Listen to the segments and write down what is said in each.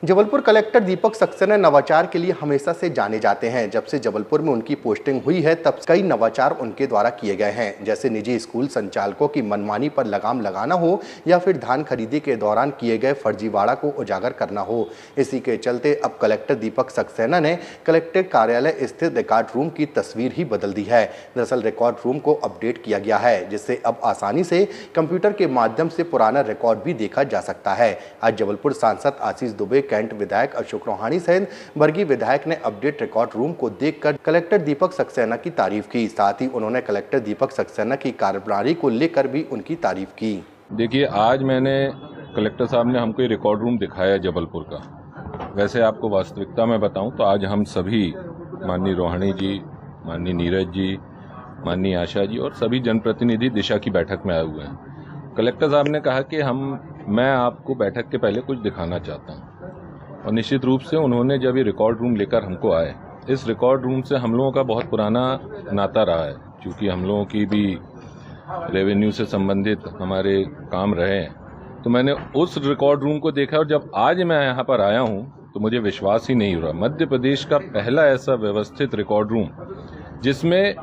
Jabalpur collector Deepak Saxena नवाचार के लिए हमेशा से जाने जाते हैं। जब से जबलपुर में उनकी पोस्टिंग हुई है तब कई नवाचार उनके द्वारा किए गए हैं, जैसे निजी स्कूल संचालकों की मनमानी पर लगाम लगाना हो या फिर धान खरीदी के दौरान किए गए फर्जीवाड़ा को उजागर करना हो। इसी के चलते अब कलेक्टर दीपक सक्सेना ने कलेक्ट्रेट कार्यालय स्थित रिकॉर्ड रूम की तस्वीर ही बदल दी है। दरअसल रिकॉर्ड रूम को अपडेट किया गया है, जिससे अब आसानी से कंप्यूटर के माध्यम से पुराना रिकॉर्ड भी देखा जा सकता है। आज जबलपुर सांसद आशीष दुबे, कैंट विधायक अशोक रोहानी सहित बरगी विधायक ने अपडेट रिकॉर्ड रूम को देखकर कलेक्टर दीपक सक्सेना की तारीफ की। साथ ही उन्होंने कलेक्टर दीपक सक्सेना की कार्यप्रणाली को लेकर भी उनकी तारीफ की। देखिए, आज मैंने कलेक्टर साहब ने हमको रिकॉर्ड रूम दिखाया जबलपुर का। वैसे आपको वास्तविकता में बताऊं तो आज हम सभी माननीय रोहानी जी, माननीय नीरज जी, माननीय आशा जी और सभी जनप्रतिनिधि दिशा की बैठक में आए हुए हैं। कलेक्टर साहब ने कहा कि मैं आपको बैठक के पहले कुछ दिखाना चाहता हूं, और निश्चित रूप से उन्होंने जब ये रिकॉर्ड रूम लेकर हमको आए, इस रिकॉर्ड रूम से हम लोगों का बहुत पुराना नाता रहा है, क्योंकि हम लोगों की भी रेवेन्यू से संबंधित हमारे काम रहे हैं। तो मैंने उस रिकॉर्ड रूम को देखा और जब आज मैं यहाँ पर आया हूँ तो मुझे विश्वास ही नहीं हो रहा। मध्य प्रदेश का पहला ऐसा व्यवस्थित रिकॉर्ड रूम जिसमें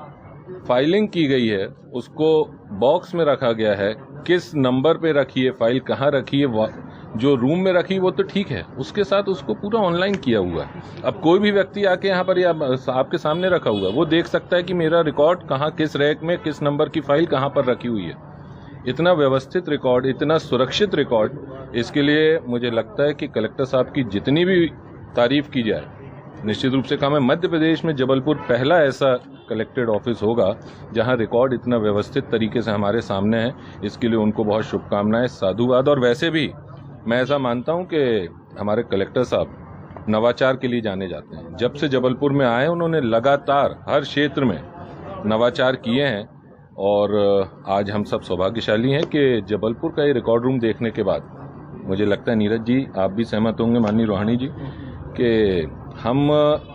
फाइलिंग की गई है, उसको बॉक्स में रखा गया है, किस नंबर पे रखी है फाइल, कहाँ रखी है, जो रूम में रखी वो तो ठीक है, उसके साथ उसको पूरा ऑनलाइन किया हुआ है। अब कोई भी व्यक्ति आके यहाँ पर या आपके सामने रखा हुआ है, वो देख सकता है कि मेरा रिकॉर्ड कहाँ, किस रैक में, किस नंबर की फाइल कहाँ पर रखी हुई है। इतना व्यवस्थित रिकॉर्ड, इतना सुरक्षित रिकॉर्ड, इसके लिए मुझे लगता है कि कलेक्टर साहब की जितनी भी तारीफ की जाए, निश्चित रूप से काम है। मध्य प्रदेश में जबलपुर पहला ऐसा कलेक्टेड ऑफिस होगा जहां रिकॉर्ड इतना व्यवस्थित तरीके से हमारे सामने है। इसके लिए उनको बहुत शुभकामनाएं, साधुवाद। और वैसे भी मैं ऐसा मानता हूं कि हमारे कलेक्टर साहब नवाचार के लिए जाने जाते हैं। जब से जबलपुर में आए उन्होंने लगातार हर क्षेत्र में नवाचार किए हैं, और आज हम सब सौभाग्यशाली हैं कि जबलपुर का ये रिकॉर्ड रूम देखने के बाद मुझे लगता है, नीरज जी आप भी सहमत होंगे, माननीय रोहानी जी, कि हम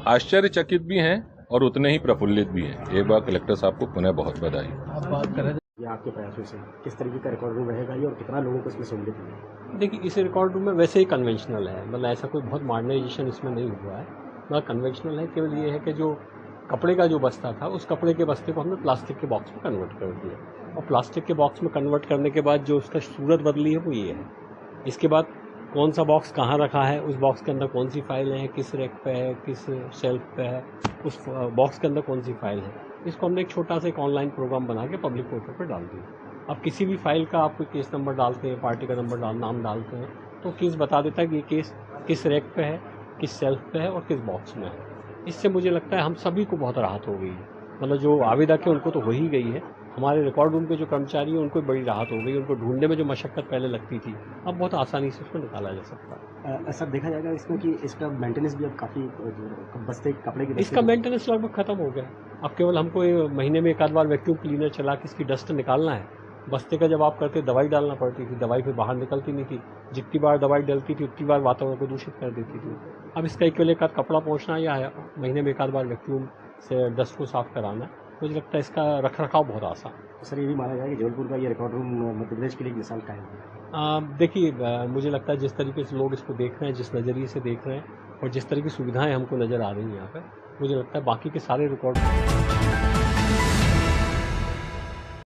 आश्चर्यचकित भी हैं और उतने ही प्रफुल्लित भी हैं। एक बार कलेक्टर साहब को पुनः बहुत बधाई। आप बात कर रहे हैं आपके प्रयासों से किस तरीके का रिकॉर्ड रूम रहेगा ये और कितना लोगों को इसमें सहूलियत मिलेगी? देखिए, इस रिकॉर्ड रूम में वैसे ही कन्वेंशनल है, मतलब ऐसा कोई बहुत मॉडर्नाइजेशन इसमें नहीं हुआ है, मतलब कन्वेंशनल है। केवल ये है कि जो कपड़े का जो बस्ता था, उस कपड़े के बस्ते को हमने प्लास्टिक के बॉक्स में कन्वर्ट कर दिया, और प्लास्टिक के बॉक्स में कन्वर्ट करने के बाद जो उसका सूरत बदली है वो ये है। इसके बाद कौन सा बॉक्स कहाँ रखा है, उस बॉक्स के अंदर कौन सी फाइल है, किस रैक पे है, किस शेल्फ पे है, उस बॉक्स के अंदर कौन सी फाइल है, इसको हमने एक छोटा सा एक ऑनलाइन प्रोग्राम बना के पब्लिक पोर्टल पर डाल दिया। अब किसी भी फाइल का आप कोई केस नंबर डालते हैं, पार्टी का नंबर नाम डालते हैं, तो केस बता देता है कि ये केस किस रैक पे है, किस शेल्फ पे है और किस बॉक्स में है। इससे मुझे लगता है हम सभी को बहुत राहत हो गई है। मतलब जो आवेदक है उनको तो हो ही गई है, हमारे रिकॉर्ड रूम के जो कर्मचारी हैं उनको बड़ी राहत हो गई। उनको ढूंढने में जो मशक्कत पहले लगती थी, अब बहुत आसानी से उसको निकाला जा सकता है। ऐसा देखा जाएगा इसमें कि इसका मेंटेनेंस भी अब काफ़ी बस्ते कपड़े की इसका मेंटेनेंस लगभग खत्म हो गया। अब केवल हमको महीने में एक आध बार वैक्यूम क्लीनर चला के इसकी डस्ट निकालना है। बस्ते का जब आप करते दवाई डालना पड़ती थी, दवाई फिर बाहर निकलती नहीं थी, जितनी बार दवाई डलती थी उतनी बार वातावरण को दूषित कर देती थी। अब इसका केवल एक आध कपड़ा पोंछना या महीने में एक आध बार वैक्यूम से डस्ट को साफ कराना, मुझे लगता है इसका रख रखाव बहुत आसान। सर, ये भी माना जाए कि जबलपुर का ये रिकॉर्ड रूम मध्य प्रदेश के लिए एक मिसाल कायम है। देखिए, मुझे लगता है जिस तरीके से लोग इसको देख रहे हैं, जिस नज़रिए से देख रहे हैं और जिस तरह की सुविधाएं हमको नज़र आ रही हैं यहाँ पर, मुझे लगता है बाकी के सारे रिकॉर्ड